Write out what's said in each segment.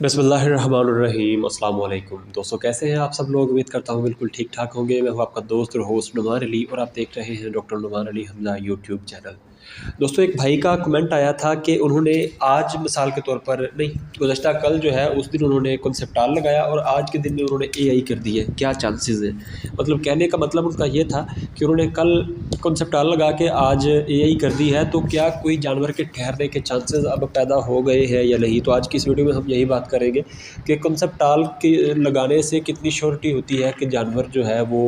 बिस्मिल्लाहिर्रहमानिर्रहीम। अस्सलाम वालेकुम दोस्तों, कैसे हैं आप सब लोग। उम्मीद करता हूँ बिल्कुल ठीक ठाक होंगे। मैं हूँ आपका दोस्त और होस्ट नुमान अली और आप देख रहे हैं doctor Numan Ali Hamza YouTube channel. दोस्तों, एक भाई का कमेंट आया था कि उन्होंने आज मिसाल के तौर पर नहीं, गुज़श्ता कल जो है उस दिन उन्होंने कॉन्सेप्टाल लगाया और आज के दिन में उन्होंने एआई कर दी है। क्या चांसेस हैं? मतलब कहने का मतलब उनका ये था कि उन्होंने कल कॉन्सेप्टाल लगा के आज एआई कर दी है, तो क्या कोई जानवर के ठहरने के चांसेस अब पैदा हो गए हैं या नहीं। तो आज की इस वीडियो में हम यही बात करेंगे कि कॉन्सेप्टाल के लगाने से कितनी श्योरिटी होती है कि जानवर जो है वो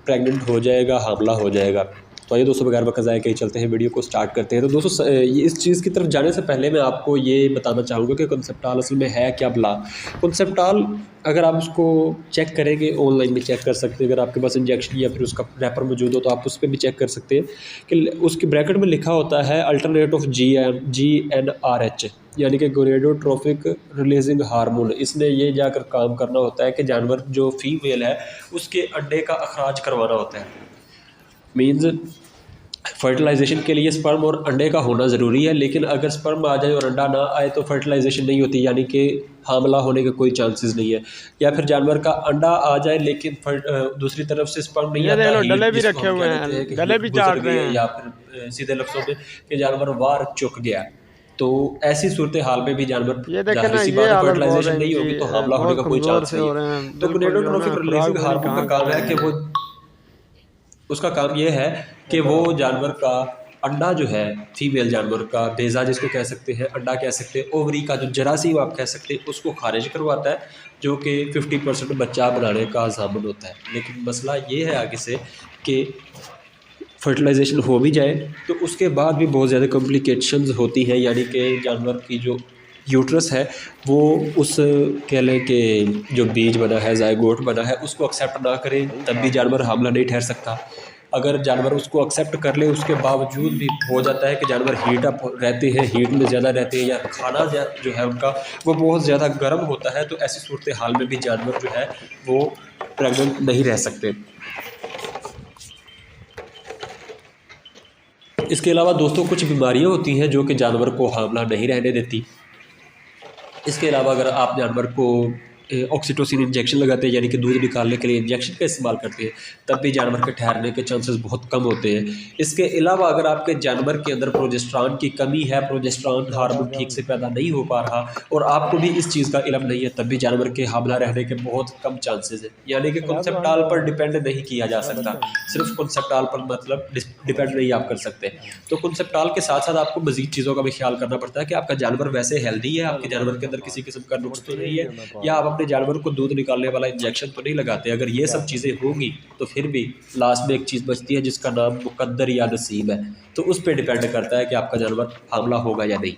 प्रेग्नेंट हो जाएगा, हामला हो जाएगा। तो आइए दोस्तों, बगैर वक्त ज़ाया के चलते हैं, वीडियो को स्टार्ट करते हैं। तो दोस्तों, इस चीज़ की तरफ जाने से पहले मैं आपको ये बताना चाहूँगा कि कॉन्सेप्टाल असल में है क्या भला। कॉन्सेप्टाल अगर आप उसको चेक करेंगे, ऑनलाइन भी चेक कर सकते हैं। अगर आपके पास इंजेक्शन या फिर उसका रैपर मौजूद हो तो आप उस पर भी चेक कर सकते हैं कि उसकी ब्रैकेट में लिखा होता है अल्टरनेट ऑफ GnRH, यानी कि गोनेडोट्रोफिक रिलीजिंग हार्मोन। इसने ये जाकर काम करना होता है कि जानवर जो फीमेल है उसके अंडे का अखराज करवाना होता है। मीन्स फर्टिलाइजेशन के लिए स्पर्म और अंडे का होना ज़रूरी है, लेकिन अगर स्पर्म आ जाए और अंडा ना आए तो फर्टिलाइजेशन नहीं होती, यानी कि हामला होने के कोई चांसेस नहीं है। या फिर जानवर का अंडा आ जाए लेकिन दूसरी तरफ से स्पर्म नहीं ये देख आता, लो हीट डले भी जिसको रखे हम कह हुए देते हैं कि हैं, डले हीट भी गुजर चाट गई रहे है, हैं। या फिर सीधे लफ्ज़ों में कि जानवर वार चुक गया। तो ऐसी सूरत हाल में भी जानवर, ये देखे जाहिर ना, सी ये बात है, हालत बहुत है फर्टिलाइजेशन नहीं इनकी। होगी तो हामला होने बहुत का कोई कमज़ोर चांस से नहीं हो है। रहे हैं, तो बिल्कुल जो है ना गोनेडोट्रोफिक खुराक रिलीजिंग भी इनकी हार्मोन का कहाँ कर काम है रहे कि हैं। वो, उसका काम ये है कि वो जानवर का अंडा जो है, फीमेल जानवर का बेजा जिसको कह सकते हैं, अंडा कह सकते हैं, ओवरी का जो जरासीम आप कह सकते हैं, उसको खारिज करवाता है, जो कि 50% बच्चा बनाने का ज़ामन होता है। लेकिन मसला ये है आगे से कि फर्टिलाइजेशन हो भी जाए तो उसके बाद भी बहुत ज़्यादा कॉम्प्लिकेशंस होती हैं, यानी कि जानवर की जो यूट्रस है वो उस, कह लें कि जो बीज बना है, ज़ायगोट बना है, उसको एक्सेप्ट ना करे, तब भी जानवर हामला नहीं ठहर सकता। अगर जानवर उसको एक्सेप्ट कर ले उसके बावजूद भी हो जाता है कि जानवर हीट अप रहते हैं, हीट में ज़्यादा रहते हैं, या खाना जो है उनका वो बहुत ज़्यादा गर्म होता है, तो ऐसी सूरत हाल में भी जानवर जो है वो प्रेग्नेंट नहीं रह सकते। इसके अलावा दोस्तों, कुछ बीमारियां होती हैं जो कि जानवर को हामला नहीं रहने देती। इसके अलावा अगर आप जानवर को ऑक्सीटोसिन इंजेक्शन लगाते हैं, यानी कि दूध निकालने के लिए इंजेक्शन का इस्तेमाल करते हैं, तब भी जानवर के ठहरने के चांसेस बहुत कम होते हैं। इसके अलावा अगर आपके जानवर के अंदर प्रोजेस्टेरॉन की कमी है, प्रोजेस्टेरॉन हार्मोन ठीक से पैदा नहीं हो पा रहा और आपको भी इस चीज़ का इल्म नहीं है, तब भी जानवर के हामला रहने के बहुत कम चांसेस हैं। यानी कि कॉन्सेप्टाल पर डिपेंड नहीं किया जा सकता, सिर्फ कॉन्सेप्टाल पर मतलब डिपेंड नहीं आप कर सकते। तो कॉन्सेप्टाल के साथ साथ आपको मजीद चीज़ों का भी ख्याल करना पड़ता है कि आपका जानवर वैसे हेल्दी है, आपके जानवर के अंदर किसी किस्म का नुक्स तो नहीं है, या आप अपने जानवर को दूध निकालने वाला इंजेक्शन तो नहीं लगाते। अगर ये सब चीज़ें होंगी तो फिर भी लास्ट में एक चीज़ बचती है जिसका नाम मुकद्दर या नसीब है। तो उस पर डिपेंड करता है कि आपका जानवर हामला होगा या नहीं।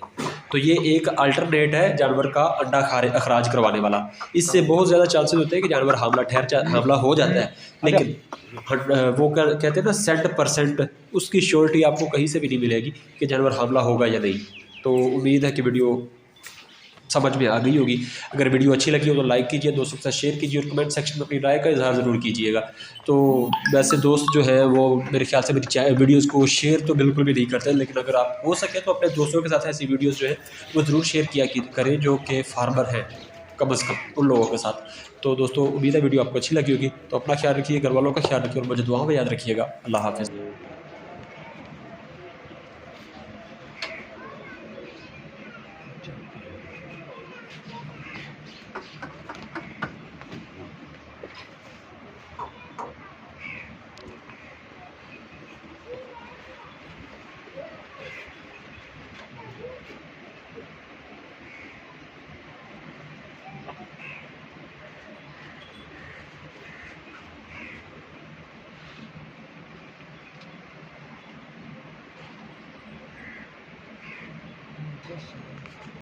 तो ये एक अल्टरनेट है जानवर का अंडा अखराज करवाने वाला। इससे बहुत ज़्यादा चांसेस होते हैं कि जानवर हामला हो जाता है, लेकिन वो कहते हैं ना 100% उसकी श्योरिटी आपको कहीं से भी नहीं मिलेगी कि जानवर हामला होगा या नहीं। तो उम्मीद है कि वीडियो समझ में आ गई होगी। अगर वीडियो अच्छी लगी हो तो लाइक कीजिए, दोस्तों के साथ शेयर कीजिए और कमेंट सेक्शन में अपनी राय का इजहार ज़रूर कीजिएगा। तो वैसे दोस्त जो है वो मेरे ख्याल से मेरी वीडियोज़ को शेयर तो बिल्कुल भी नहीं करते, लेकिन अगर आप हो सके तो अपने दोस्तों के साथ ऐसी वीडियोज़ जो है वो ज़रूर शेयर करें जो कि फार्मर हैं, कम अज़ कम उन लोगों के साथ। तो दोस्तों, उम्मीद है वीडियो आपको अच्छी लगी होगी। तो अपना ख्याल रखिए, घर वालों का ख्याल रखिए और मुझे दुआओं में याद रखिएगा। अल्लाह हाफ़िज़। Yes.